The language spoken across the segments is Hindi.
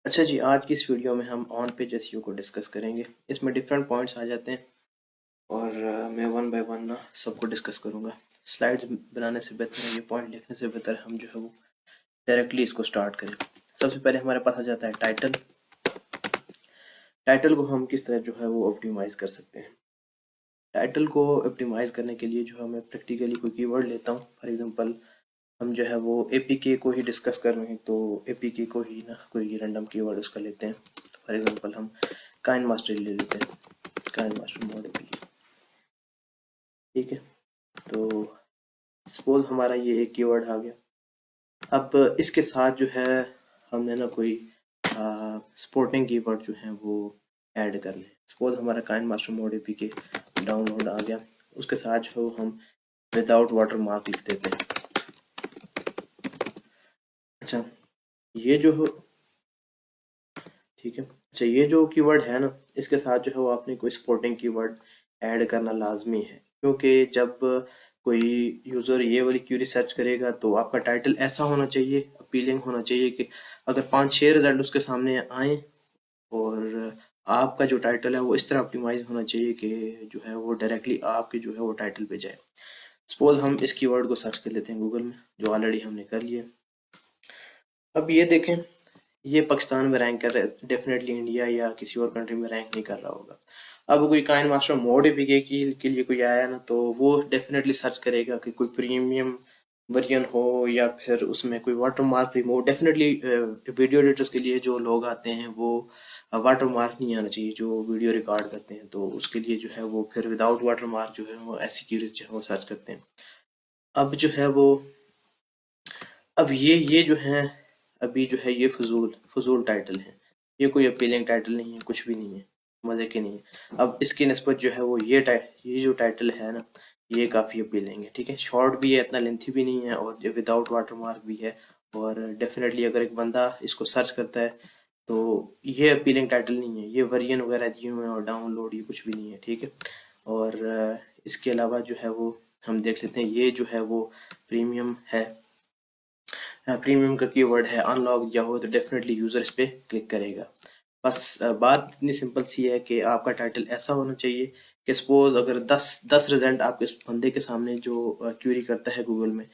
अच्छा जी, आज की इस वीडियो में हम ऑन पेज एसईओ को डिस्कस करेंगे। इसमें डिफरेंट पॉइंट्स आ जाते हैं और मैं वन बाय वन ना सबको डिस्कस करूँगा। स्लाइड्स बनाने से बेहतर है, ये पॉइंट लिखने से बेहतर है हम जो है वो डायरेक्टली इसको स्टार्ट करें। सबसे पहले हमारे पास आ जाता है टाइटल। टाइटल को हम किस तरह जो है वो ऑप्टिमाइज़ कर सकते हैं। टाइटल को ऑप्टिमाइज़ करने के लिए जो है मैं प्रैक्टिकली कोई कीवर्ड लेता हूँ। फॉर एग्जांपल हम जो है वो एपीके को ही डिस्कस कर रहे हैं, तो एपीके को ही ना कोई रैंडम कीवर्ड उसका लेते हैं। फॉर एग्जांपल हम काइन मास्टर ले लेते हैं, काइन मास्टर मोड एपीके। ठीक है, तो सपोज हमारा ये एक कीवर्ड आ गया। अब इसके साथ जो है हमने ना कोई सपोर्टिंग कीवर्ड जो है वो ऐड कर ले। सपोज हमारा KineMaster mode APK download आ गया, उसके साथ जो हम विदाउट वाटर मार्क लिख देते हैं। अच्छा, ये जो हो ठीक है। अच्छा, ये जो कीवर्ड है ना, इसके साथ जो है वो आपने कोई सपोर्टिंग कीवर्ड ऐड करना लाजमी है, क्योंकि जब कोई यूज़र ये वाली क्यूरी सर्च करेगा तो आपका टाइटल ऐसा होना चाहिए, अपीलिंग होना चाहिए कि अगर 5-6 रिजल्ट उसके सामने आए और आपका जो टाइटल है वो इस तरह ऑप्टिमाइज होना चाहिए कि जो है वो डायरेक्टली आपके जो है वो टाइटल पे जाए। सपोज हम इस कीवर्ड को सर्च कर लेते हैं गूगल में, जो ऑलरेडी हमने कर लिया। अब ये देखें, ये पाकिस्तान में रैंक कर रहा है, डेफिनेटली इंडिया या किसी और कंट्री में रैंक नहीं कर रहा होगा। अब कोई काइन मास्टर मोड एपीके के लिए कोई आया ना, तो वो डेफिनेटली सर्च करेगा कि कोई प्रीमियम वर्जन हो या फिर उसमें कोई water mark remove. Definitely video editors के लिए जो लोग आते हैं वो वाटर मार्क नहीं आना चाहिए जो वीडियो रिकॉर्ड करते हैं, तो उसके लिए जो है वो फिर विदाउट वाटर मार्क जो है वो ऐसी क्यूरीज जो है वो सर्च करते हैं। अब जो है वो अब ये जो है अभी जो है ये फजूल फजूल टाइटल है, ये कोई अपीलिंग टाइटल नहीं है, कुछ भी नहीं है, मजे के नहीं है। अब इसकी नस्बत जो है वो ये जो टाइटल है ना, ये काफ़ी अपीलिंग है। ठीक है, शॉर्ट भी है, इतना लेंथी भी नहीं है और विदाउट वाटरमार्क भी है। और डेफिनेटली अगर एक बंदा इसको सर्च करता है तो ये अपीलिंग टाइटल नहीं है, ये वर्जन वगैरह दिए हुए हैं और डाउनलोड ये कुछ भी नहीं है। ठीक है, और इसके अलावा जो है वो हम देख लेते हैं, ये जो है वो प्रीमियम है। प्रीमियम का कीवर्ड है, अनलॉक दिया हो तो डेफिनेटली यूज़र इस पर क्लिक करेगा। बस बात इतनी सिंपल सी है कि आपका टाइटल ऐसा होना चाहिए कि सपोज अगर 10 रिजल्ट आपके उस बंदे के सामने जो क्यूरी करता है गूगल में,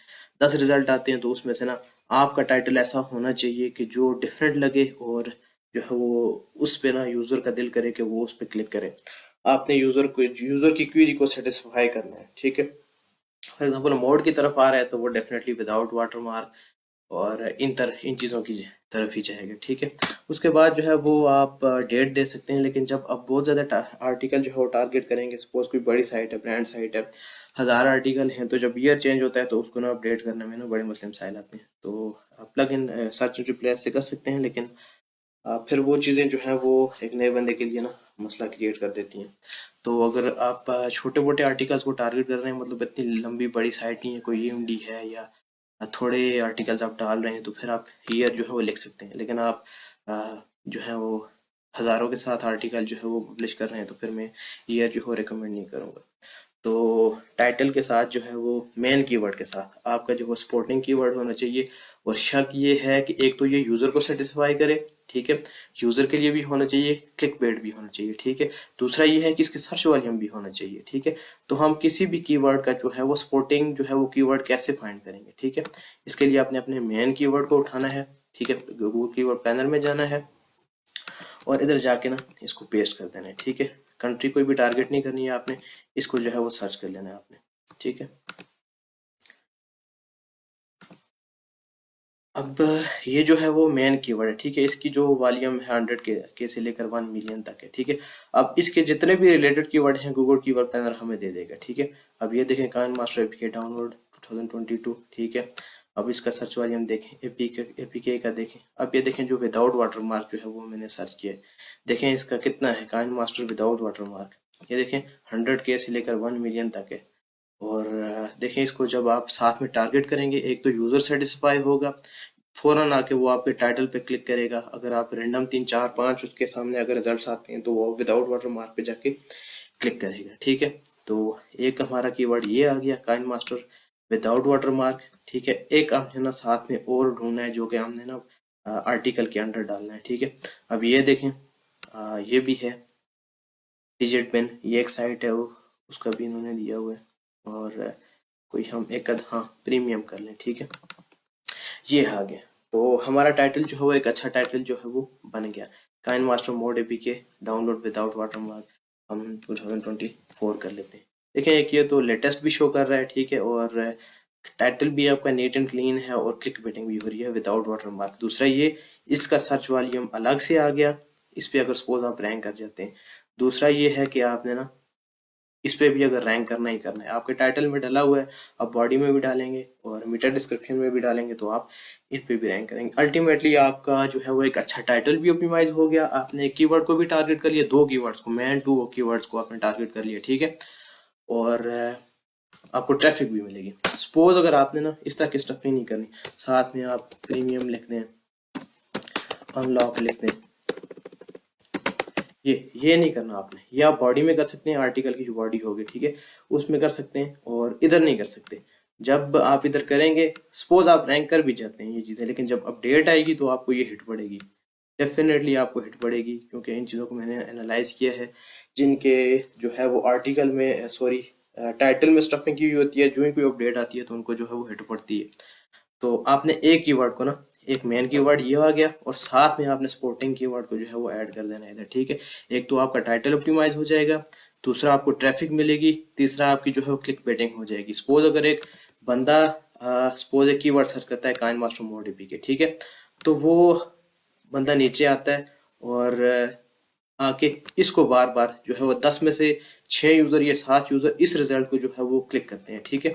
10 रिजल्ट आते हैं, तो उसमें से ना आपका टाइटल ऐसा होना चाहिए कि जो डिफरेंट लगे और जो है वो उस पे ना यूज़र का दिल करे कि वो उस पर क्लिक करे। आपने यूज़र की क्यूरी को सेटिस्फाई करना है। ठीक है, फॉर एग्जाम्पल मोड की तरफ आ रहा है तो वो डेफिनेटली विदाउट वाटर मार्क और इन चीज़ों की तरफ ही जाएगा। ठीक है, उसके बाद जो है वो आप डेट दे सकते हैं, लेकिन जब आप बहुत ज़्यादा आर्टिकल जो है वो टारगेट करेंगे, सपोज कोई बड़ी साइट है, ब्रांड साइट है, 1000 आर्टिकल हैं, तो जब ईयर चेंज होता है तो उसको ना अपडेट करने में ना बड़े मसले मसाइल आते हैं। तो आप प्लग इन सर्च रिप्लेस से कर सकते हैं, लेकिन फिर वो चीज़ें जो है वो एक नए बंदे के लिए ना मसला क्रिएट कर देती हैं। तो अगर आप छोटे मोटे आर्टिकल्स को टारगेट कर रहे हैं, मतलब इतनी लंबी बड़ी साइट नहीं है, कोई ईएमडी है या थोड़े आर्टिकल्स आप डाल रहे हैं, तो फिर आप ईयर जो है वो लिख सकते हैं। लेकिन आप जो है वो हज़ारों के साथ आर्टिकल जो है वो पब्लिश कर रहे हैं, तो फिर मैं ईयर जो है रिकमेंड नहीं करूँगा। तो टाइटल के साथ जो है वो मेन कीवर्ड के साथ आपका जो है सपोर्टिंग कीवर्ड होना चाहिए, और शर्त ये है कि एक तो ये यूज़र को सेटिस्फाई करे। ठीक है, यूज़र के लिए भी होना चाहिए, क्लिक बेट भी होना चाहिए। ठीक है, दूसरा ये है कि इसकी सर्च वॉल्यूम भी होना चाहिए। ठीक है, तो हम किसी भी कीवर्ड का जो है वो सपोर्टिंग जो है वो कीवर्ड कैसे फाइंड करेंगे। ठीक है, इसके लिए आपने अपने मेन कीवर्ड को उठाना है। ठीक है, गूगल कीवर्ड पैनल में जाना है और इधर जाके ना इसको पेस्ट कर देना है। ठीक है, कंट्री कोई भी टारगेट नहीं करनी है आपने, इसको जो है वो सर्च कर लेना है आपने। ठीक है, अब ये जो है वो मेन कीवर्ड है। ठीक है, इसकी जो वॉल्यूम है 100 के से लेकर 1 मिलियन तक है। ठीक है, अब इसके जितने भी रिलेटेड कीवर्ड हैं गूगल कीवर्ड पैनल हमें दे देगा। ठीक है, अब ये देखें, कान मास्टर एपीके डाउनलोड 2022। ठीक है, अब इसका सर्च वॉल्यूम देखें, एपीके का देखें। अब ये देखें, जो विदाउट वाटरमार्क जो है वो मैंने सर्च किया है, देखें इसका कितना है, कान मास्टर विदाउट वाटरमार्क। ये देखें 100 से लेकर 1 मिलियन तक है। और देखें, इसको जब आप साथ में टारगेट करेंगे, एक तो यूज़र सेटिस्फाई होगा, फौरन आके वो आपके टाइटल पे क्लिक करेगा। अगर आप रैंडम 3 4 5 उसके सामने अगर रिजल्ट्स आते हैं तो वो विदाउट वाटर मार्क पे जाके क्लिक करेगा। ठीक है, तो एक हमारा कीवर्ड ये आ गया, KineMaster without watermark. ठीक है, एक हमने ना साथ में और ढूंढना है, जो कि हमने ना आर्टिकल के अंडर डालना है। ठीक है, अब ये देखें, ये भी है डिजिट पिन, ये एक साइट है वो, उसका भी इन्होंने दिया हुआ है। और कोई हम एक आध हाँ प्रीमियम कर लें। ठीक है, ये आ गया। तो हमारा टाइटल जो है वो एक अच्छा टाइटल जो है वो बन गया। KineMaster mode APK download without watermark हम 2024 कर लेते हैं। देखिए एक ये तो लेटेस्ट भी शो कर रहा है। ठीक है, और टाइटल भी आपका नीट एंड क्लीन है और क्लिक बेटिंग भी हो रही है विदाउट वाटरमार्क। दूसरा ये इसका सर्च वॉल्यूम अलग से आ गया, इस पे अगर सपोज आप रैंक कर जाते हैं। दूसरा ये है कि आपने ना इस पे भी अगर रैंक करना ही करना है, आपके टाइटल में डला हुआ है, आप बॉडी में भी डालेंगे और मीटर डिस्क्रिप्शन में भी डालेंगे तो आप इन पे भी रैंक करेंगे। अल्टीमेटली आपका जो है वो एक अच्छा टाइटल भी ऑप्टिमाइज हो गया, आपने एक कीवर्ड को भी टारगेट कर लिया, दो कीवर्ड्स को, मेन टू कीवर्ड्स को आपने टारगेट कर लिया। ठीक है, और आपको ट्रैफिक भी मिलेगी। सपोज अगर आपने ना इस तरह की स्टफिंग नहीं करनी, साथ में आप प्रीमियम लिख दें, अनलॉक लिख दें, ये नहीं करना आपने। ये आप बॉडी में कर सकते हैं, आर्टिकल की जो बॉडी होगी, ठीक है, उसमें कर सकते हैं, और इधर नहीं कर सकते। जब आप इधर करेंगे, सपोज आप रैंक कर भी जाते हैं ये चीजें, लेकिन जब अपडेट आएगी तो आपको ये हिट पड़ेगी, डेफिनेटली आपको हिट पड़ेगी, क्योंकि इन चीज़ों को मैंने एनालाइज किया है। जिनके जो है वो आर्टिकल में सॉरी टाइटल में स्टफिंग की हुई होती है, जो ही कोई अपडेट आती है तो उनको जो है वो हिट पड़ती है। तो आपने एक कीवर्ड को ना, एक मेन कीवर्ड ये आ गया, और साथ में आपने सपोर्टिंग कीवर्ड को जो है वो ऐड कर देना है इधर। ठीक है, एक तो आपका टाइटल ऑप्टिमाइज हो जाएगा, दूसरा आपको ट्रैफिक मिलेगी, तीसरा आपकी जो है वो क्लिक बेटिंग हो जाएगी। सपोज अगर एक बंदा सपोज एक कीवर्ड सर्च करता है काइन मास्टर मोडीपी के, ठीक है, तो वो बंदा नीचे आता है और आके इसको बार बार जो है वो 10 में से 6 यूजर या 7 यूजर इस रिजल्ट को जो है वो क्लिक करते हैं। ठीक है,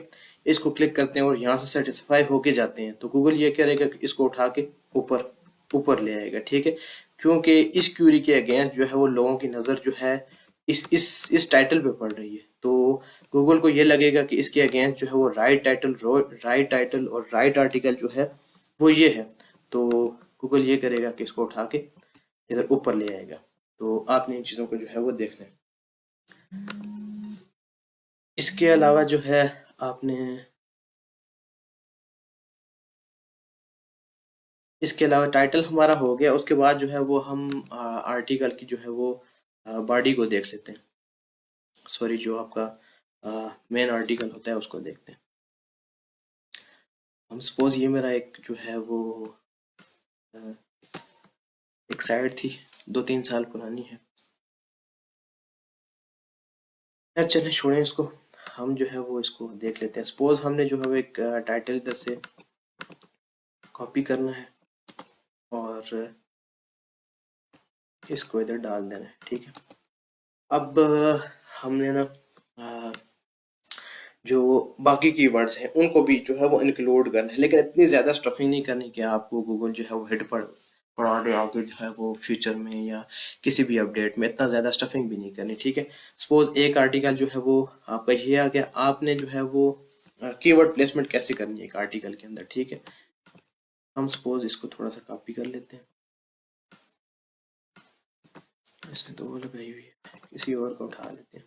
इसको क्लिक करते हैं और यहाँ से सेटिस्फाई होके जाते हैं, तो गूगल ये करेगा कि इसको उठा के ऊपर ऊपर ले आएगा। ठीक है, क्योंकि इस क्यूरी के अगेंस्ट जो है वो लोगों की नजर जो है इस टाइटल पे पड़ रही है, तो गूगल को ये लगेगा कि इसके अगेंस्ट जो है वो राइट टाइटल और राइट आर्टिकल जो है वो ये है, तो गूगल ये करेगा कि इसको उठा के इधर ऊपर ले आएगा। तो आपने इन चीज़ों को जो है वो देखना है। इसके अलावा जो है आपने इसके अलावा टाइटल हमारा हो गया, उसके बाद जो है वो हम आर्टिकल की जो है वो बॉडी को देख लेते हैं, सॉरी जो आपका मेन आर्टिकल होता है उसको देखते हैं। हम सपोज ये मेरा एक जो है वो एक साइट थी 2-3 साल पुरानी है, यार चलें छोड़ें इसको, हम जो है वो इसको देख लेते हैं। सपोज हमने जो है वो एक टाइटल इधर से कॉपी करना है और इसको इधर डाल देना है। ठीक है, अब हमने ना जो बाकी कीवर्ड्स हैं उनको भी जो है वो इंक्लूड करना है, लेकिन इतनी ज़्यादा स्टफिंग नहीं करनी कि आपको गूगल जो है वो हिट पड़ा दे आगे जो है वो फ्यूचर में या किसी भी अपडेट में। इतना ज़्यादा स्टफिंग भी नहीं करनी। ठीक है, सपोज एक आर्टिकल जो है वो आपका ये आ गया, आपने जो है वो कीवर्ड प्लेसमेंट कैसे करनी है एक आर्टिकल के अंदर। ठीक है, हम सपोज इसको थोड़ा सा कॉपी कर लेते हैं, इसने तो वो लगाई हुई है, किसी और को उठा लेते हैं।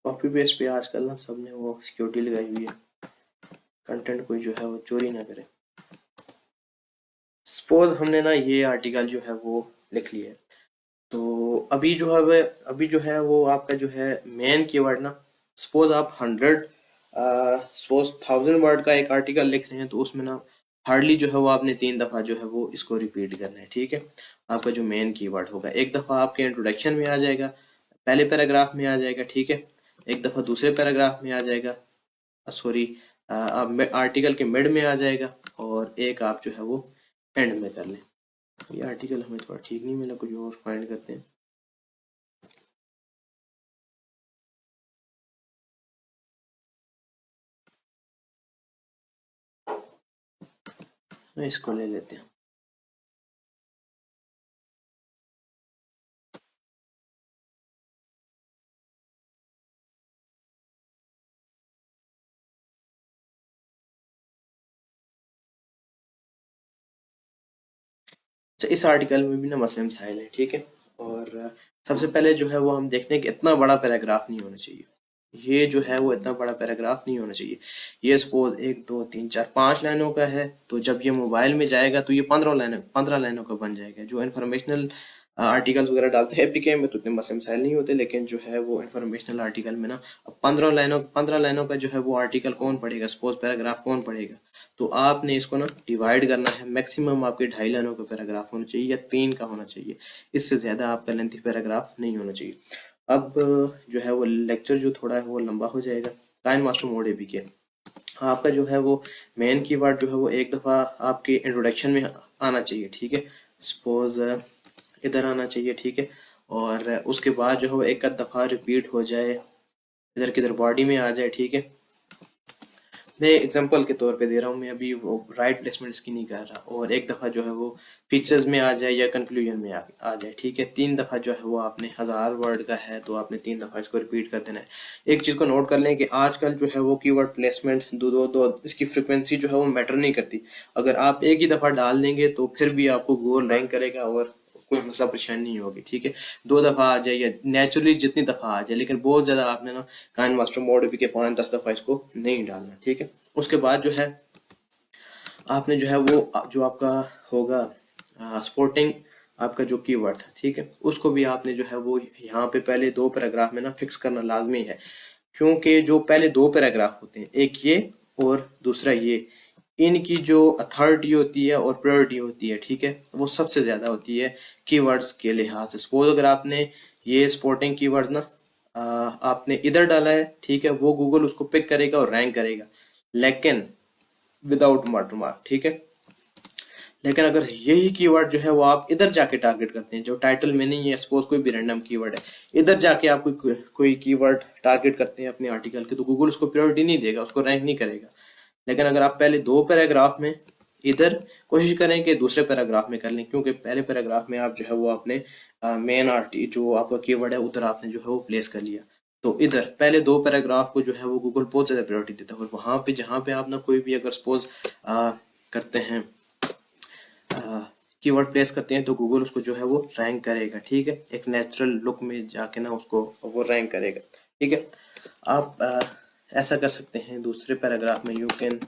कॉपी पेस्ट पे आजकल ना सबने वो सिक्योरिटी लगाई हुई है, कंटेंट कोई जो है वो चोरी ना करे। सपोज हमने ना ये आर्टिकल जो है वो लिख लिया है, तो अभी जो है वो आपका जो है मेन कीवर्ड ना, सपोज आप 100 सपोज 1000 वर्ड का एक आर्टिकल लिख रहे हैं, तो उसमें ना हार्डली जो है वो आपने 3 दफा जो है वो इसको रिपीट करना है। ठीक है, आपका जो मेन कीवर्ड होगा, एक दफा आपके इंट्रोडक्शन में आ जाएगा, पहले पैराग्राफ में आ जाएगा। ठीक है, एक दफा दूसरे पैराग्राफ में आ जाएगा, सॉरी आर्टिकल के मिड में आ जाएगा, और एक आप जो है वो एंड में कर लें। ये आर्टिकल हमें थोड़ा ठीक नहीं मिला, कुछ और फाइंड करते हैं। इसको ले लेते हैं। अच्छा, इस आर्टिकल में भी ना मसले मसाइल हैं, ठीक है। और सबसे पहले जो है वो हम देखते हैं कि इतना बड़ा पैराग्राफ नहीं होना चाहिए। ये जो है वो इतना बड़ा पैराग्राफ नहीं होना चाहिए। ये सपोज 1 2 3 4 5 लाइनों का है, तो जब ये मोबाइल में जाएगा तो ये 15 लाइनों का बन जाएगा। जो इन्फॉर्मेशनल आर्टिकल्स वगैरह डालते हैं एपीके में तो इतने मसले मसाइल नहीं होते, लेकिन जो है वो इन्फॉर्मेशनल आर्टिकल में ना, अब 15 लाइनों का जो है वो आर्टिकल कौन पढ़ेगा, सपोज पैराग्राफ कौन पढ़ेगा। तो आपने इसको ना डिवाइड करना है। मैक्सिमम आपके 2.5 लाइनों का पैराग्राफ होना चाहिए या 3 का होना चाहिए। इससे ज्यादा आपका लेंथी पैराग्राफ नहीं होना चाहिए। अब जो है वो लेक्चर जो थोड़ा है वो लंबा हो जाएगा। काइन मास्टर मोड एपीके आपका जो है वो मेन कीवर्ड जो है वो एक दफा आपके इंट्रोडक्शन में आना चाहिए, ठीक है। सपोज इधर आना चाहिए, ठीक है। और उसके बाद जो है वो एक आध दफा रिपीट हो जाए, इधर किधर बॉडी में आ जाए, ठीक है। मैं एग्जांपल के तौर पे दे रहा हूँ, मैं अभी वो राइट प्लेसमेंट इसकी नहीं कर रहा। और एक दफ़ा जो है वो फीचर्स में आ जाए या कंक्लूजन में आ जाए, ठीक है। 3 दफ़ा जो है वो आपने 1000 वर्ड का है तो आपने 3 दफ़ा इसको रिपीट कर देना है। एक चीज़ को नोट कर लें कि आजकल जो है वो कीवर्ड प्लेसमेंट दो इसकी फ्रिक्वेंसी जो है वो मैटर नहीं करती। अगर आप एक ही दफ़ा डाल देंगे तो फिर भी आपको गूगल रैंक करेगा और कोई मसला परेशानी नहीं होगी, ठीक है। 2 दफ़ा आ जाए या नेचुरली जितनी दफ़ा आ जाए, लेकिन बहुत ज़्यादा आपने ना काइन मास्टर मोड भी के 5-10 दफ़ा इसको नहीं डालना, ठीक है। उसके बाद जो है आपने जो है वो जो आपका होगा स्पोर्टिंग आपका जो कीवर्ड है, ठीक है, उसको भी आपने जो है वो यहाँ पे पहले 2 पैराग्राफ में ना फिक्स करना लाजमी है। क्योंकि जो पहले 2 पैराग्राफ होते हैं, एक ये और दूसरा ये, इनकी जो अथॉरिटी होती है और प्रायोरिटी होती है, ठीक है, वो सबसे ज्यादा होती है कीवर्ड्स के लिहाज से। सपोज अगर आपने ये स्पोर्टिंग कीवर्ड्स ना आपने इधर डाला है, ठीक है, वो गूगल उसको पिक करेगा और रैंक करेगा, लेकिन विदाउट वाटरमार्क, ठीक है। लेकिन अगर यही कीवर्ड जो है वो आप इधर जाके टारगेट करते हैं, जो टाइटल में नहीं है, सपोज कोई भी रैंडम कीवर्ड है, इधर जाके आप कोई कीवर्ड टारगेट करते हैं अपने आर्टिकल के, तो गूगल उसको प्रायोरिटी नहीं देगा, उसको रैंक नहीं करेगा। लेकिन अगर आप पहले 2 पैराग्राफ में इधर कोशिश करें कि दूसरे पैराग्राफ में कर लें, क्योंकि पहले पैराग्राफ में आप जो है वो अपने मेन आर्टी जो आपका कीवर्ड है उधर आपने जो है वो प्लेस कर लिया। तो इधर पहले 2 पैराग्राफ को जो है वो गूगल बहुत ज्यादा प्रायोरिटी देता है। और वहां पे जहां पे आप ना कोई भी अगर सपोज करते हैं कीवर्ड प्लेस करते हैं, तो गूगल उसको जो है वो रैंक करेगा, ठीक है। एक नेचुरल लुक में जाके ना उसको वो रैंक करेगा, ठीक है। आप ऐसा कर सकते हैं दूसरे पैराग्राफ में। यू कैन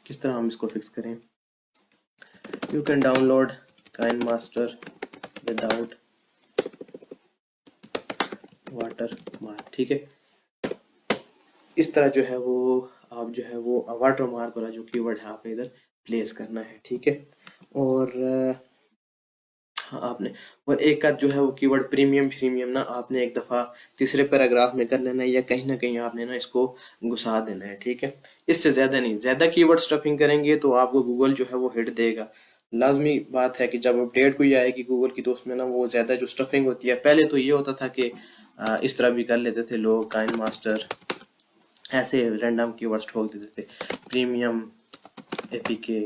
किस तरह हम इसको फिक्स करें, you can download KineMaster without watermark, ठीक है। इस तरह जो है वो आप जो है वो वाटर मार्क वाला जो कीवर्ड है आपने इधर प्लेस करना है, ठीक है। और हाँ, आपने और एक आध जो है वो कीवर्ड प्रीमियम ना आपने एक दफा तीसरे पैराग्राफ में कर लेना है, या कहीं ना कहीं आपने ना इसको घुसा देना है, ठीक है। इससे ज्यादा नहीं, ज्यादा कीवर्ड स्टफिंग करेंगे तो आपको गूगल जो है वो हिट देगा। लाजमी बात है कि जब अपडेट कोई आएगी गूगल की तो उसमें ना वो ज्यादा जो स्टफिंग होती है, पहले तो ये होता था कि इस तरह भी कर लेते थे लोग, काइन मास्टर ऐसे रैंडम कीवर्ड्स ठोक देते थे, प्रीमियम एपीके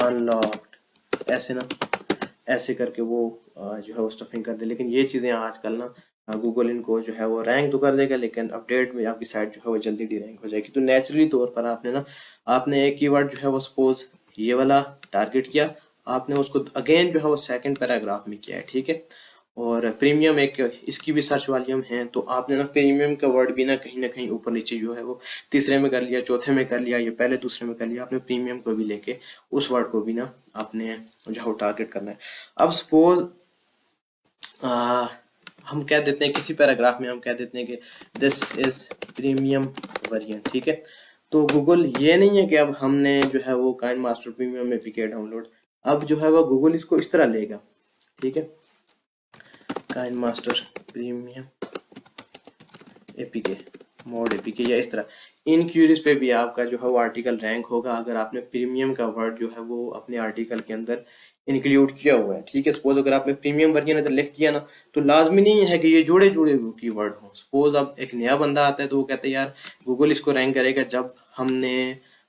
अनलॉक्ड, ऐसे ना ऐसे करके वो जो है वो स्टफिंग कर दे। लेकिन ये चीज़ें आजकल ना गूगल इनको जो है वो रैंक तो कर देगा, लेकिन अपडेट में आपकी साइट जो है वो जल्दी डी रैंक हो जाएगी। तो नेचुरली तौर पर आपने एक कीवर्ड जो है वो सपोज ये वाला टारगेट किया, आपने उसको अगेन जो है वो सेकंड पैराग्राफ में किया है, ठीक है। और प्रीमियम एक इसकी भी सर्च वॉल्यूम है, तो आपने ना प्रीमियम का वर्ड भी ना कहीं ऊपर नीचे जो है वो तीसरे में कर लिया, चौथे में कर लिया, या पहले दूसरे में कर लिया, आपने प्रीमियम को भी लेके उस वर्ड को भी ना आपने जो है वो टारगेट करना है। अब सपोज हम कह देते हैं किसी पैराग्राफ में हम कह देते हैं कि दिस इज प्रीमियम वेरिएंट, ठीक है। तो गूगल ये नहीं है कि अब हमने जो है वो काइन मास्टर प्रीमियम में पीके डाउनलोड, अब जो है वो गूगल इसको इस तरह लेगा, ठीक है, KineMaster premium APK mod APK, या इस तरह इन क्यूरीज पे भी आपका जो है वो आर्टिकल रैंक होगा अगर आपने प्रीमियम का वर्ड जो है वो अपने आर्टिकल के अंदर इंक्लूड किया हुआ है, ठीक है। सपोज अगर आपने प्रीमियम वर्जन इधर लिख दिया ना, तो लाजमी नहीं है कि ये जुड़े जुड़े कीवर्ड हो। सपोज अब एक नया बंदा आता है तो वो कहते हैं यार गूगल इसको रैंक करेगा जब हमने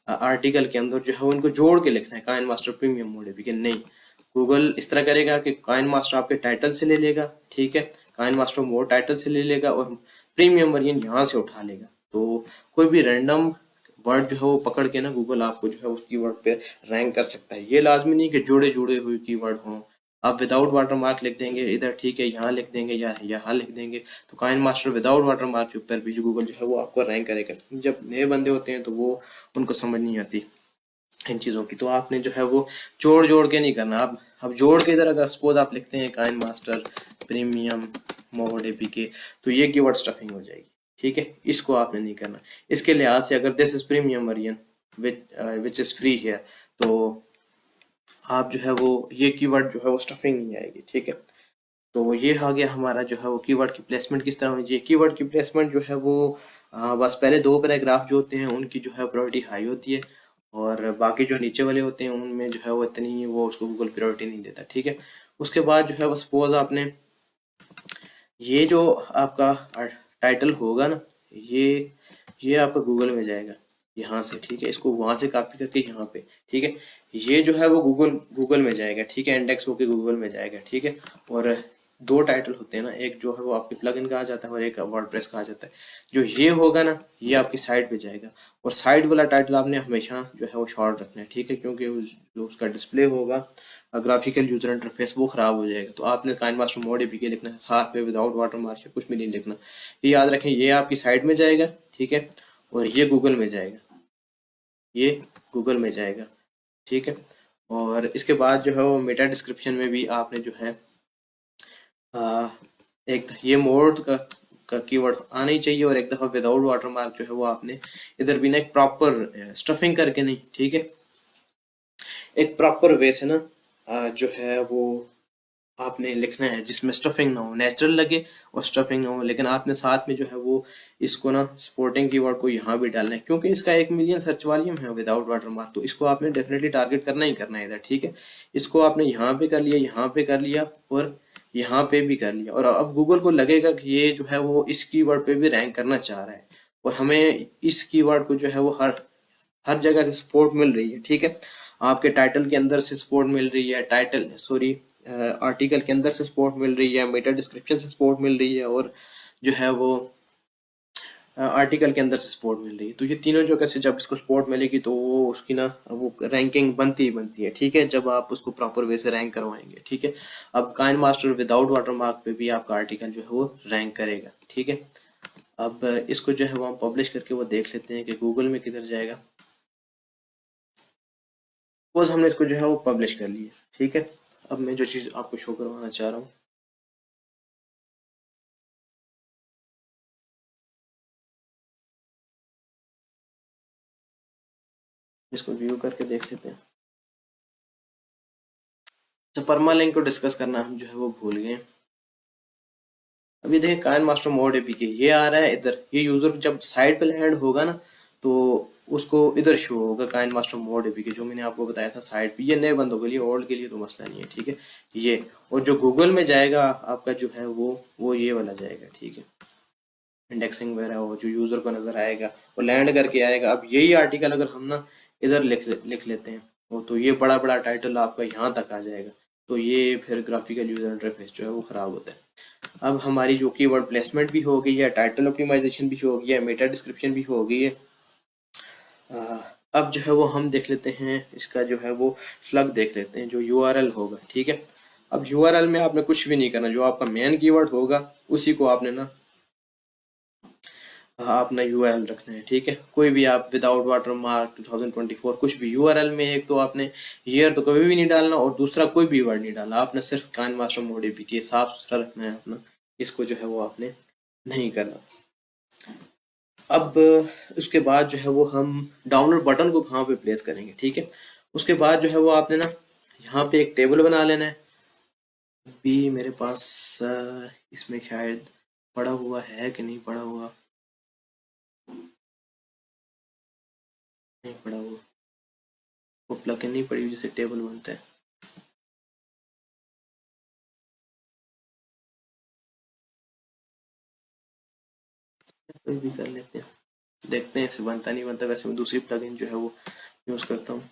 आर्टिकल के अंदर जो है वो इनको जोड़ के लिखना है, KineMaster premium mod APK नहीं, गूगल इस तरह करेगा कि काइन मास्टर आपके टाइटल से ले लेगा, ठीक है, काइन मास्टर मोड टाइटल से ले लेगा और प्रीमियम वर्जन यहाँ से उठा लेगा। तो कोई भी रैंडम वर्ड जो है वो पकड़ के ना गूगल आपको जो है उस कीवर्ड पे रैंक कर सकता है। ये लाजमी नहीं कि जुड़े जुड़े हुए कीवर्ड हों। आप विदाउट वाटरमार्क लिख देंगे इधर, ठीक है, यहाँ लिख देंगे या यहाँ लिख देंगे, तो काइन मास्टर विदाउट वाटरमार्क के ऊपर भी जो गूगल जो है वो आपको रैंक करेगा। जब नए बंदे होते हैं तो वो उनको समझ नहीं आती इन चीज़ों की, तो आपने जो है वो जोड़ जोड़ के नहीं करना। आप अब जोड़ के इधर अगर सपोज आप लिखते हैं KineMaster premium mod APK, तो ये कीवर्ड स्टफिंग हो जाएगी, ठीक है, इसको आपने नहीं करना। इसके लिहाज से अगर this is premium version which is free है, तो आप जो है वो ये कीवर्ड जो है वो स्टफिंग नहीं आएगी, ठीक है। तो ये आ गया हमारा जो है वो कीवर्ड की प्लेसमेंट किस तरह होनी चाहिए। कीवर्ड की प्लेसमेंट जो है वो बस पहले दो पैराग्राफ जो होते हैं उनकी जो है प्रायोरिटी हाई होती है, और बाकी जो नीचे वाले होते हैं उनमें जो है वो इतनी वो उसको गूगल प्रायोरिटी नहीं देता, ठीक है। उसके बाद जो है वो सपोज आपने ये जो आपका टाइटल होगा ना, ये आपका गूगल में जाएगा यहाँ से, ठीक है, इसको वहां से कॉपी करके यहाँ पे, ठीक है, ये जो है वो गूगल में जाएगा, ठीक है, इंडेक्स होके गूगल में जाएगा, ठीक है। और दो टाइटल होते हैं ना, एक जो है वो आपके प्लगइन कहा जाता है और एक वर्डप्रेस कहा जाता है। जो ये होगा ना ये आपकी साइट पे जाएगा, और साइट वाला टाइटल आपने हमेशा जो है वो शॉर्ट रखना है, ठीक है, क्योंकि जो उसका डिस्प्ले होगा ग्राफिकल यूजर इंटरफेस वो खराब हो जाएगा। तो आपने काइन मास्टर मोड एपीके लिखना है साथ में, विदाउट वाटरमार्क कुछ भी नहीं लिखना। ये याद रखें, ये आपकी साइट में जाएगा, ठीक है, और ये गूगल में जाएगा, ये गूगल में जाएगा, ठीक है। और इसके बाद जो है वो मेटा डिस्क्रिप्शन में भी आपने जो है एक ये मोड का कीवर्ड आना ही चाहिए, और एक दफ़ा विदाउट वाटरमार्क जो है वो आपने इधर भी ना एक प्रॉपर स्टफिंग करके नहीं, ठीक है, एक प्रॉपर वे से ना जो है वो आपने लिखना है जिसमें स्टफिंग ना हो, नेचुरल लगे और स्टफिंग ना हो। लेकिन आपने साथ में जो है वो इसको ना सपोर्टिंग कीवर्ड को यहाँ भी डालना है, क्योंकि इसका 1 मिलियन सर्च वॉल्यूम है विदाउट वाटरमार्क, तो इसको आपने डेफिनेटली टारगेट करना ही करना है इधर, ठीक है। इसको आपने यहाँ पे कर लिया, यहाँ पे कर लिया, और यहाँ पे भी कर लिया, और अब गूगल को लगेगा कि ये जो है वो इस कीवर्ड पे भी रैंक करना चाह रहा है, और हमें इस कीवर्ड को जो है वो हर जगह से सपोर्ट मिल रही है, ठीक है। आपके टाइटल के अंदर से सपोर्ट मिल रही है, आर्टिकल के अंदर से सपोर्ट मिल रही है, मेटा डिस्क्रिप्शन से सपोर्ट मिल रही है, और जो है वो आर्टिकल के अंदर से सपोर्ट मिल रही है। तो ये तीनों जगह से जब इसको सपोर्ट मिलेगी तो वो उसकी ना वो रैंकिंग बनती ही बनती है, ठीक है, जब आप उसको प्रॉपर वे से रैंक करवाएंगे, ठीक है। अब काइन मास्टर विदाउट वाटरमार्क पे भी आपका आर्टिकल जो है वो रैंक करेगा, ठीक है। अब इसको जो है वो हम पब्लिश करके वो देख लेते हैं कि गूगल में किधर जाएगा। सपोज हमने इसको जो है वो पब्लिश कर लिया, ठीक है। अब मैं जो चीज़ आपको शो करवाना चाह रहा हूँ, इसको व्यू करके देख लेते हैं। तो परमालिंक को डिस्कस करना हम जो है वो भूल गए। अभी देखिए काइन मास्टर मोड एपीके ये आ रहा है इधर, ये यूजर जब साइट पे लैंड होगा ना तो उसको इधर शो होगा काइन मास्टर मोड एपीके, जो मैंने आपको बताया था साइट पे। ये नए बंदों के लिए, ओल्ड के लिए तो मसला नहीं है, ठीक है। ये और जो गूगल में जाएगा आपका जो है वो ये वाला जाएगा, ठीक है, इंडेक्सिंग वगैरह वो जो यूजर को नजर आएगा वो लैंड करके आएगा। अब यही आर्टिकल अगर हम ना इधर लिख लेते हैं वो, तो ये बड़ा बड़ा टाइटल आपका यहाँ तक आ जाएगा, तो ये फिर ग्राफिकल यूजर इंटरफेस जो है वो खराब होता है। अब हमारी जो कीवर्ड प्लेसमेंट भी हो गई है, टाइटल ऑप्टिमाइजेशन भी हो गया है, मेटा डिस्क्रिप्शन भी हो गई है। अब जो है वो हम देख लेते हैं इसका जो है वो स्लग देख लेते हैं, जो यूआरएल होगा, ठीक है। अब यूआरएल में आपने कुछ भी नहीं करना, जो आपका मेन कीवर्ड होगा उसी को आपने ना अपना यूआरएल रखना है, ठीक है। कोई भी आप विदाउट वाटरमार्क 2024 कुछ भी यूआरएल में, एक तो आपने ईयर तो कभी भी नहीं डालना, और दूसरा कोई भी वर्ड नहीं डालना, आपने सिर्फ काइन मास्टर मोड एपीके साफ सुथरा रखना है अपना, इसको जो है वो आपने नहीं करना। अब उसके बाद जो है वो हम डाउनलोड बटन को कहाँ पे प्लेस करेंगे, ठीक है। उसके बाद जो है वो आपने ना यहाँ पे एक टेबल बना लेना है। भी मेरे पास इसमें शायद पड़ा हुआ है कि नहीं पड़ा हुआ, नहीं पड़ा हुआ, वो प्लगइन नहीं पड़ी हुई जिससे टेबल बनता है। कोई भी कर लेते हैं, देखते हैं इसे बनता नहीं बनता। वैसे मैं दूसरी प्लगइन जो है वो यूज करता हूँ,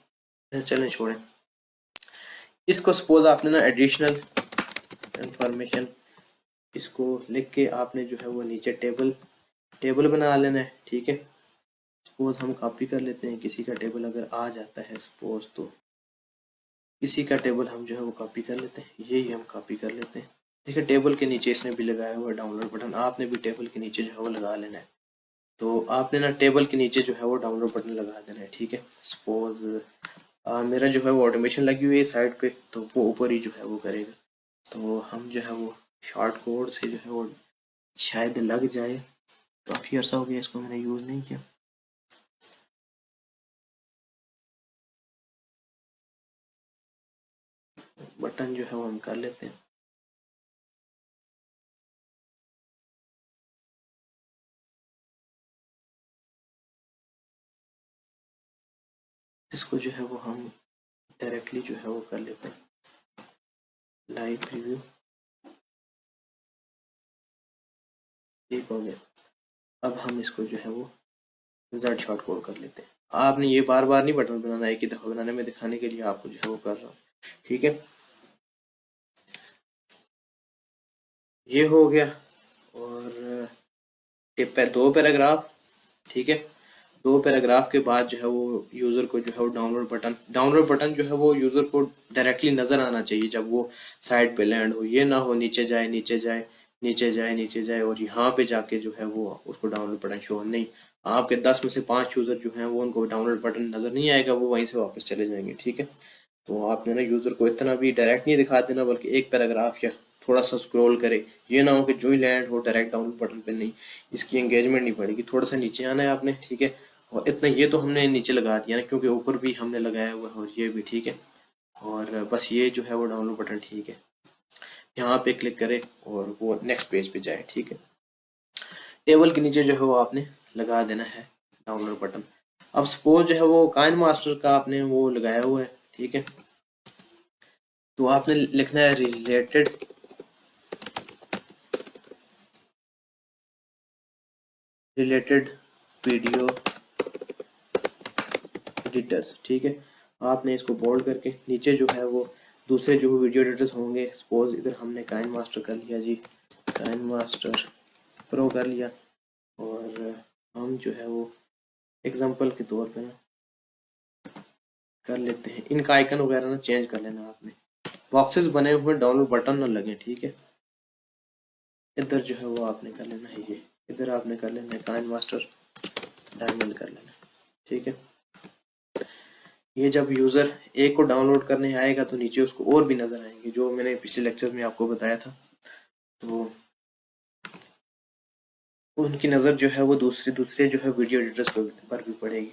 चलें छोड़ें इसको। सपोज आपने ना एडिशनल इंफॉर्मेशन इसको लिख के आपने जो है वो नीचे टेबल बना लेना है, ठीक है। सपोज हम कॉपी कर लेते हैं किसी का टेबल अगर आ जाता है सपोज, तो किसी का टेबल हम जो है वो कॉपी कर लेते हैं, यही हम कॉपी कर लेते हैं। देखिए टेबल के नीचे इसने भी लगाया हुआ है डाउनलोड बटन, आपने भी टेबल के नीचे जो है वो लगा लेना है। तो आपने ना टेबल के नीचे जो है वो डाउनलोड बटन लगा देना है, ठीक है। सपोज मेरा जो है वो ऑटोमेशन लगी हुई है साइड पे, तो वो ऊपर ही जो है वो करेगा। तो हम जो है वो शॉर्ट कोड से जो है वो शायद लग जाए, काफ़ी अर्सा हो गया इसको मैंने यूज़ नहीं किया। बटन जो है वो हम कर लेते हैं। इसको जो है वो हम डायरेक्टली जो है वो कर लेते हैं लाइव प्रीव्यू, ठीक हो गया। अब हम इसको जो है वो जेड शॉर्ट कोड कर लेते हैं। आपने ये बार बार नहीं बटन बनाना, एक ही दफ़ा बनाने में दिखाने के लिए आपको जो है वो कर रहा हूँ, ठीक है। ये हो गया। और दो पैराग्राफ, ठीक है। दो पैराग्राफ के बाद जो है वो यूज़र को जो है वो डाउनलोड बटन जो है वो यूज़र को डायरेक्टली नज़र आना चाहिए जब वो साइट पे लैंड हो। ये ना हो नीचे जाए नीचे जाए नीचे जाए नीचे जाए और यहाँ पे जाके जो है वो उसको डाउनलोड बटन शो नहीं। आपके 10 में से 5 यूज़र जो हैं वो उनको डाउनलोड बटन नज़र नहीं आएगा, वो वहीं से वापस चले जाएंगे, ठीक है। तो आपने ना यूज़र को इतना भी डायरेक्ट नहीं दिखा देना, बल्कि एक पैराग्राफ या थोड़ा सा स्क्रॉल करे। ये ना हो कि जो ही लैंड हो डायरेक्ट डाउनलोड बटन पे नहीं, इसकी एंगेजमेंट नहीं पड़ेगी। थोड़ा सा नीचे आना है आपने, ठीक है। और इतना ये तो हमने नीचे लगा दिया ना, क्योंकि ऊपर भी हमने लगाया हुआ है और ये भी, ठीक है। और बस ये जो है वो डाउनलोड बटन, ठीक है। यहाँ पे क्लिक करें और वो नेक्स्ट पेज पे जाए, ठीक है। टेबल के नीचे जो है वो आपने लगा देना है डाउनलोड बटन। अब सपोज जो है वो काइन मास्टर का आपने वो लगाया हुआ है, ठीक है। तो आपने लिखना है रिलेटेड वीडियो एडिटर्स, ठीक है। आपने इसको बोल्ड करके नीचे जो है वो दूसरे जो वीडियो एडिटर्स होंगे, सपोज इधर हमने काइन मास्टर कर लिया जी, काइन मास्टर प्रो कर लिया। और हम जो है वो एग्जांपल के तौर पे ना कर लेते हैं, इनका आइकन वगैरह ना चेंज कर लेना आपने। बॉक्सेस बने हुए डाउनलोड बटन ना लगे, ठीक है। इधर जो है वो आपने कर लेना है, ये इधर आपने कर लेना है काइन मास्टर डायमंड कर लेना है, ठीक है। ये जब यूज़र एक को डाउनलोड करने आएगा तो नीचे उसको और भी नज़र आएंगे, जो मैंने पिछले लेक्चर में आपको बताया था। तो उनकी नज़र जो है वो दूसरे दूसरे जो है वीडियो एडिटर्स पर भी पड़ेगी।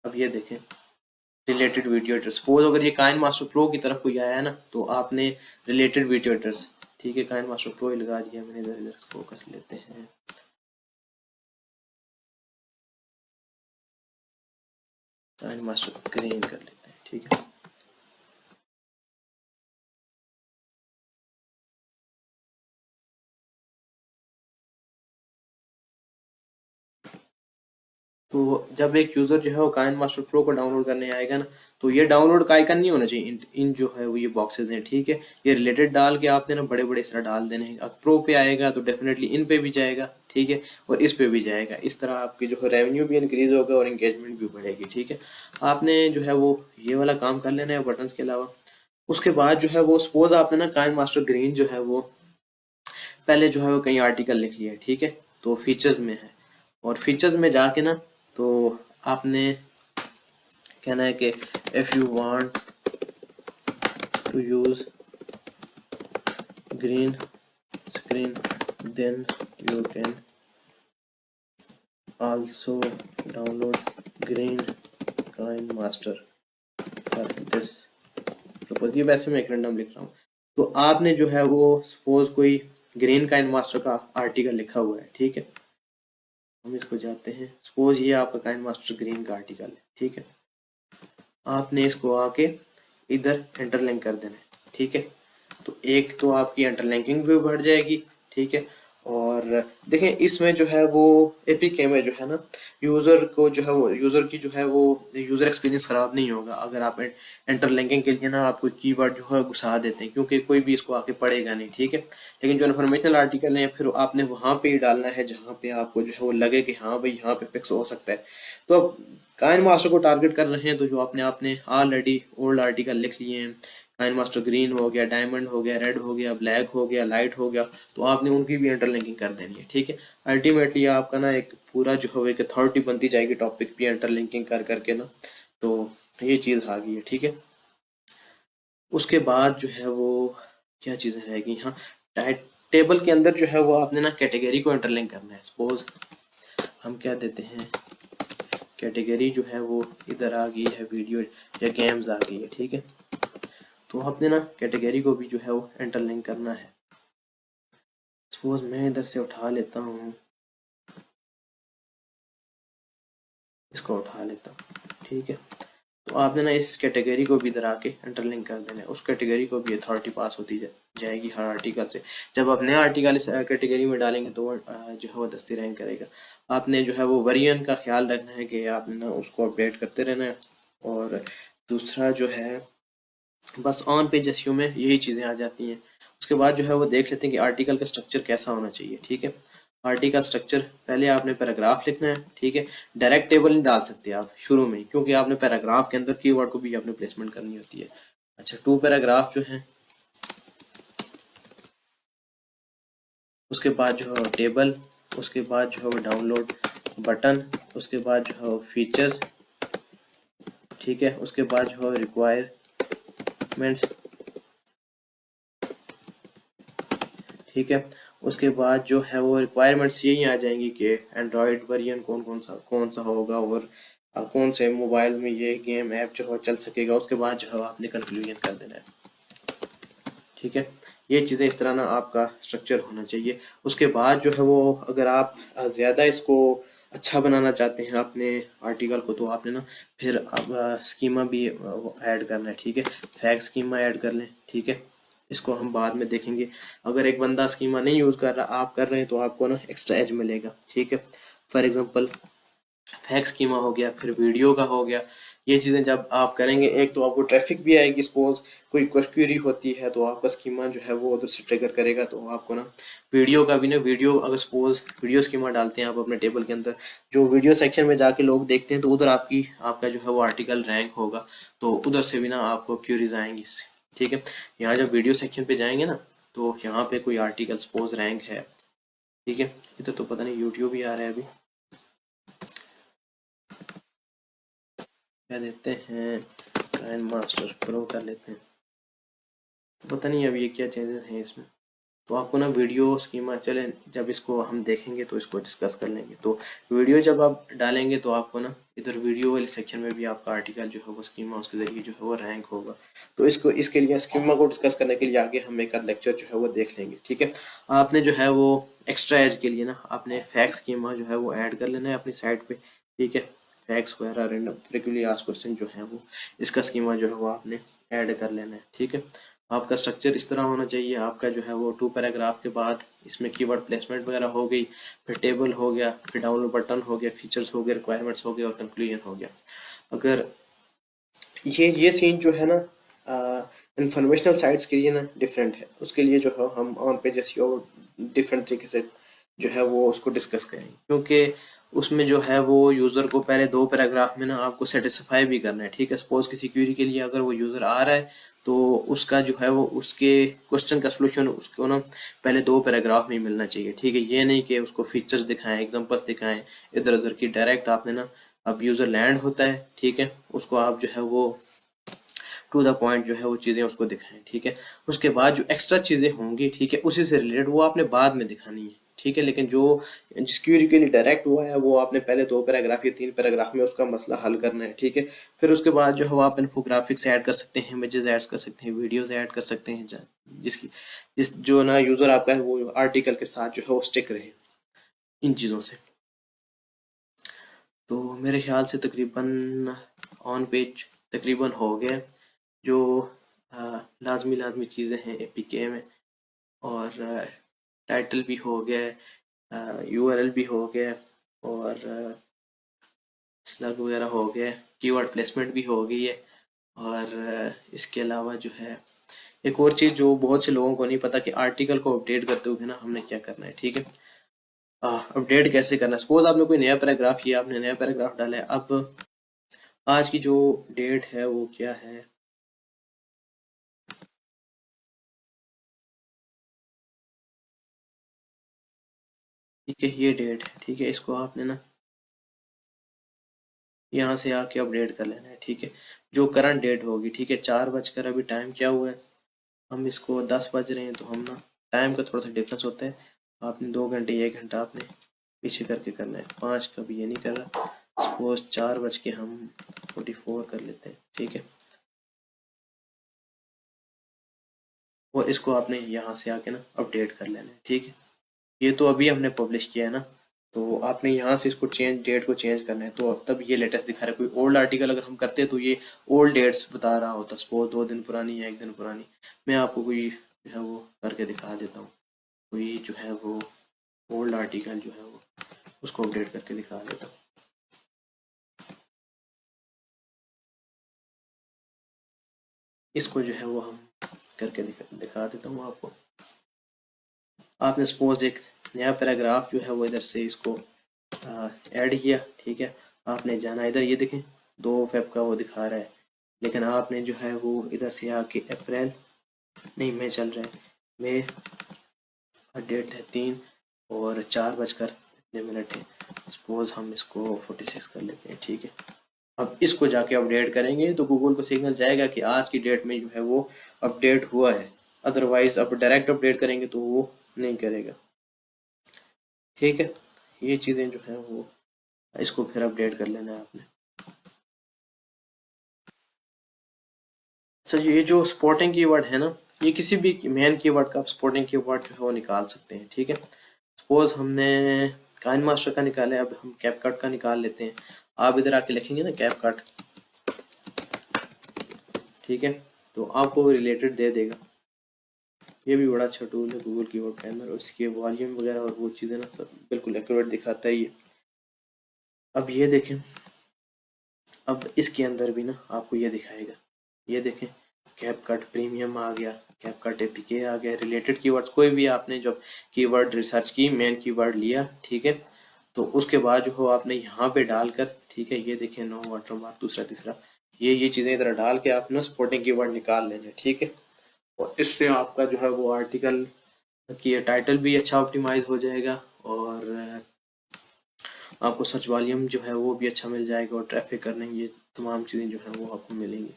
अब ये देखें रिलेटेड वीडियो एडिटर्स, सपोज अगर ये काइन मास्टर प्रो की तरफ कोई आया है ना, तो आपने रिलेटेड वीडियो एडिटर्स, ठीक है, काइन मास्टर प्रो ही लगा दिया मैंने। इधर इधर इसको कर लेते हैं, काइन मास्टर ग्रीन कर लेते हैं, ठीक है। तो जब एक यूज़र जो है वो काइन मास्टर प्रो को डाउनलोड करने आएगा ना, तो ये डाउनलोड का आइकन नहीं होना चाहिए इन जो है वो ये बॉक्सेस हैं, ठीक है। ये रिलेटेड डाल के आपने ना बड़े बड़े इस तरह डाल देने हैं। अब प्रो पे आएगा तो डेफिनेटली इन पे भी जाएगा, ठीक है, और इस पे भी जाएगा। इस तरह आपकी जो है रेवेन्यू भी इंक्रीज होगा और इंगेजमेंट भी बढ़ेगी, ठीक है। आपने जो है वो ये वाला काम कर लेना है बटन्स के अलावा। उसके बाद जो है वो सपोज आपने ना काइन मास्टर ग्रीन जो है वो पहले जो है वो कई आर्टिकल लिख लिया है, ठीक है। तो फीचर्स में है, और फीचर्स में जाके ना तो आपने कहना है कि if you want to use green screen then you can also download green KineMaster for this propose. ये वैसे मैं एक रैंडम लिख रहा हूँ। तो आपने जो है वो सपोज कोई ग्रीन काइन मास्टर का आर्टिकल लिखा हुआ है, ठीक है। हम इसको जाते हैं, सपोज ये आपका काइन मास्टर ग्रीन का आर्टिकल है, ठीक है। आपने इसको आके इधर इंटरलिंक कर देना है, ठीक है। तो एक तो आपकी इंटरलिंकिंग भी बढ़ जाएगी, ठीक है। और देखें इसमें जो है वो एपीके में जो है ना, यूज़र को जो है वो यूज़र की जो है वो यूज़र एक्सपीरियंस ख़राब नहीं होगा अगर आप इंटरलिंकिंग के लिए ना आप कोई कीवर्ड जो है घुसा देते हैं, क्योंकि कोई भी इसको आके पढ़ेगा नहीं, ठीक है। लेकिन जो इन्फॉर्मेशनल आर्टिकल है फिर आपने वहाँ पे ही डालना है जहाँ पे आपको जो है वो लगे कि हाँ भाई यहाँ पे फिक्स हो सकता है। तो अब काइन मास्टर को टारगेट कर रहे हैं, तो जो आपने आपने ऑलरेडी ओल्ड आर्टिकल लिख लिए हैं, काइन मास्टर ग्रीन हो गया, डायमंड हो गया, रेड हो गया, ब्लैक हो गया, लाइट हो गया, तो आपने उनकी भी इंटरलिंकिंग कर देनी है, ठीक है। अल्टीमेटली आपका ना एक पूरा जो है एक अथॉरिटी बनती जाएगी टॉपिक पे इंटरलिंकिंग कर करके ना। तो ये चीज़ आ गई है, ठीक है। उसके बाद जो है वो क्या चीज़ें रहेगी, हाँ, टेबल के अंदर जो है वो आपने ना कैटेगरी को इंटरलिंक करना है। सपोज हम क्या देते हैं, कैटेगरी जो है वो इधर आ गई है, वीडियो या गेम्स आ गई है, ठीक है। तो आपने ना कैटेगरी को भी जो है वो इंटरलिंक करना है। सपोज मैं इधर से उठा लेता हूँ, इसको उठा लेता हूँ, ठीक है। तो आपने ना इस कैटेगरी को भी इधर आके इंटरलिंक कर देना है, उस कैटेगरी को भी अथॉरिटी पास होती जाएगी हर आर्टिकल से। जब आप नया आर्टिकल इस कैटेगरी में डालेंगे तो वो जो है वो दस्ती रैंक करेगा। आपने जो है वो वेरिएंट का ख्याल रखना है कि आपने ना उसको अपडेट करते रहना है। और दूसरा जो है बस ऑन पेज एसईओ में यही चीज़ें आ जाती हैं। उसके बाद जो है वो देख लेते हैं कि आर्टिकल का स्ट्रक्चर कैसा होना चाहिए, ठीक है। आर्टिकल स्ट्रक्चर पहले आपने पैराग्राफ लिखना है, ठीक है। डायरेक्ट टेबल नहीं डाल सकते आप शुरू में, क्योंकि आपने पैराग्राफ के अंदर कीवर्ड को भी आपने प्लेसमेंट करनी होती है। अच्छा, 2 पैराग्राफ जो है, उसके बाद जो है टेबल, उसके बाद जो है वो डाउनलोड बटन, उसके बाद जो है वो फीचर्स, ठीक है। उसके बाद जो है रिक्वायरमेंट्स, ठीक है। उसके बाद जो है वो रिक्वायरमेंट्स यही आ जाएंगी कि एंड्रॉयड वर्जन कौन सा होगा और कौन से मोबाइल में ये गेम ऐप जो है चल सकेगा। उसके बाद जो है आपने कंक्लूजन कर देना है, ठीक है। ये चीज़ें इस तरह ना आपका स्ट्रक्चर होना चाहिए। उसके बाद जो है वो अगर आप ज़्यादा इसको अच्छा बनाना चाहते हैं अपने आर्टिकल को, तो आपने ना फिर अब स्कीमा भी ऐड करना है, ठीक है। फैक्ट स्कीमा ऐड कर लें, ठीक है। इसको हम बाद में देखेंगे। अगर एक बंदा स्कीमा नहीं यूज़ कर रहा, आप कर रहे हैं, तो आपको ना एक्स्ट्रा एज मिलेगा, ठीक है। फॉर एग्जांपल फैक्स स्कीमा हो गया, फिर वीडियो का हो गया। ये चीज़ें जब आप करेंगे, एक तो आपको ट्रैफिक भी आएगी। सपोज कोई क्वेरी होती है तो आपका स्कीमा जो है वो उधर से ट्रिगर करेगा, तो आपको ना वीडियो का भी ना, वीडियो अगर सपोज वीडियो स्कीमा डालते हैं आप अपने टेबल के अंदर, जो वीडियो सेक्शन में जाके लोग देखते हैं, तो उधर आपका जो है वो आर्टिकल रैंक होगा, तो उधर से भी ना आपको क्यूरीज आएंगी, ठीक है। यहाँ जब वीडियो सेक्शन पे जाएंगे ना, तो यहाँ पे कोई आर्टिकल सपोज रैंक है, ठीक है। इधर तो पता नहीं यूट्यूब ही आ रहा है अभी, क्या देते हैं, काइन मास्टर प्रो कर लेते हैं। तो पता नहीं अब ये क्या चेंजेस हैं इसमें। तो आपको ना वीडियो स्कीमा, चले जब इसको हम देखेंगे तो इसको डिस्कस कर लेंगे। तो वीडियो जब आप डालेंगे तो आपको ना इधर वीडियो वाले सेक्शन में भी आपका आर्टिकल जो है वो स्कीमा उसके जरिए जो है वो रैंक होगा। तो इसके लिए स्कीमा को डिस्कस करने के लिए आगे हम एक आध लेक्चर जो है वो देख लेंगे, ठीक है। आपने जो है वो एक्स्ट्रा एज के लिए ना आपने फैक्ट स्कीमा जो है वो ऐड कर लेना है अपनी साइट पे, ठीक है। फैक्ट्स वगैरह, रैंडम फ्रीक्वेंटली आस्क्ड क्वेश्चन जो है वो, इसका स्कीमा जो है वो आपने ऐड कर लेना है, ठीक है। आपका स्ट्रक्चर इस तरह होना चाहिए। आपका जो है वो 2 पैराग्राफ के बाद इसमें कीवर्ड प्लेसमेंट वगैरह हो गई, फिर टेबल हो गया, फिर डाउनलोड बटन हो गया, फीचर्स हो गए, रिक्वायरमेंट्स हो गए और कंक्लूजन हो गया। अगर ये सीन जो है ना इंफॉर्मेशनल साइट्स के लिए ना डिफरेंट है, उसके लिए जो है हम ऑन पेजेस डिफरेंट तरीके से जो है वो उसको डिस्कस करेंगे, क्योंकि उसमें जो है वो यूज़र को पहले 2 पैराग्राफ में ना आपको सेटिस्फाई भी करना है, ठीक है। सपोज किसी क्वेरी के लिए अगर वो यूज़र आ रहा है, तो उसका जो है वो उसके क्वेश्चन का सोल्यूशन उसको ना पहले 2 पैराग्राफ में ही मिलना चाहिए, ठीक है। ये नहीं कि उसको फीचर्स दिखाएं, एग्जांपल्स दिखाएं इधर उधर की, डायरेक्ट आपने ना, अब यूज़र लैंड होता है, ठीक है, उसको आप जो है वो टू द पॉइंट जो है वो चीज़ें उसको दिखाएं, ठीक है। उसके बाद जो एक्स्ट्रा चीज़ें होंगी, ठीक है, उसी से रिलेटेड वो आपने बाद में दिखानी है, ठीक है। लेकिन जो जिस क्वेरी के लिए डायरेक्ट हुआ है, वो आपने पहले 2 पैराग्राफ या 3 पैराग्राफ में उसका मसला हल करना है, ठीक है। फिर उसके बाद जो है वो आप इन्फोग्राफिक्स ऐड कर सकते हैं, इमेजेस ऐड कर सकते हैं, वीडियोस ऐड कर सकते हैं, जिस जो ना यूज़र आपका है वो आर्टिकल के साथ जो है वो स्टिक रहे इन चीज़ों से। तो मेरे ख्याल से तकरीबन ऑन पेज तकरीबन हो गया, जो लाजमी चीज़ें हैं एपीके में। और टाइटल भी हो गया, URL भी हो गया, और स्लग वगैरह हो गया, कीवर्ड प्लेसमेंट भी हो गई है। और इसके अलावा जो है एक और चीज़ जो बहुत से लोगों को नहीं पता कि आर्टिकल को अपडेट करते हुए ना हमने क्या करना है, ठीक है। अपडेट कैसे करना है, सपोज आपने कोई नया पैराग्राफ किया, आपने नया पैराग्राफ डाला है। अब आज की जो डेट है वो क्या है, ठीक है, ये डेट है, ठीक है। इसको आपने ना यहाँ से आके अपडेट कर लेना है, ठीक है। जो करंट डेट होगी, ठीक है, 4 बजकर अभी टाइम क्या हुआ है, हम इसको 10 बज रहे हैं, तो हम ना टाइम का थोड़ा सा डिफरेंस होता है। आपने 2 घंटे 1 घंटा आपने पीछे करके करना है, 5 का भी ये नहीं कर रहा। सपोज 4 बज के हम 44 कर लेते हैं, ठीक है। और इसको आपने यहाँ से आके ना अपडेट कर लेना है, ठीक है। ये तो अभी हमने पब्लिश किया है ना, तो आपने यहाँ से इसको चेंज, डेट को चेंज करना है, तो तब ये लेटेस्ट दिखा रहा है। कोई ओल्ड आर्टिकल अगर हम करते हैं तो ये ओल्ड डेट्स बता रहा होता, सपोज 2 दिन पुरानी या 1 दिन पुरानी। मैं आपको कोई जो है वो करके दिखा देता हूँ, कोई जो है वो ओल्ड आर्टिकल जो है वो उसको अपडेट करके दिखा देता हूँ। इसको जो है वो हम करके दिखा देता हूँ आपको। आपने सपोज एक नया पैराग्राफ जो है वो इधर से इसको ऐड किया, ठीक है। आपने जाना इधर, ये देखें 2 फेब का वो दिखा रहा है, लेकिन आपने जो है वो इधर से आके अप्रैल नहीं, मई चल रहा है, मई, डेट है 3 और 4 बजकर इतने मिनट है। सपोज हम इसको 46 कर लेते हैं, ठीक है। अब इसको जाके अपडेट करेंगे तो गूगल को सिग्नल जाएगा कि आज की डेट में जो है वो अपडेट हुआ है। अदरवाइज अब डायरेक्ट अपडेट करेंगे तो वो नहीं करेगा, ठीक है। ये चीज़ें जो है वो इसको फिर अपडेट कर लेना है आपने। अच्छा, ये जो सपोर्टिंग कीवर्ड है ना, ये किसी भी मेन कीवर्ड का आप सपोर्टिंग कीवर्ड जो है वो निकाल सकते हैं, ठीक है। सपोज हमने काइन मास्टर का निकाला है, अब हम कैपकट का निकाल लेते हैं। आप इधर आके लिखेंगे ना कैपकट, ठीक है, तो आपको रिलेटेड दे देगा। ये भी बड़ा अच्छा टूल है गूगल कीवर्ड प्लानर, उसके वॉल्यूम वगैरह और वो चीज़ें ना सब बिल्कुल एक्यूरेट दिखाता है ये। अब ये देखें, अब इसके अंदर भी ना आपको ये दिखाएगा, ये देखें कैपकट प्रीमियम आ गया, कैपकट एपीके आ गया, रिलेटेड कीवर्ड्स कोई भी आपने जब कीवर्ड रिसर्च की, मेन कीवर्ड लिया, ठीक है, तो उसके बाद जो हो आपने यहाँ पे डालकर, ठीक है, ये देखें नो वाटरमार्क, दूसरा तीसरा, ये चीज़ें इधर डाल के आप ना सपोर्टिंग कीवर्ड निकाल लेंगे, ठीक है। और इससे आपका जो है वो आर्टिकल की टाइटल भी अच्छा ऑप्टिमाइज हो जाएगा, और आपको सर्च वॉल्यूम जो है वो भी अच्छा मिल जाएगा, और ट्रैफिक करने ये तमाम चीज़ें जो है वो आपको मिलेंगी।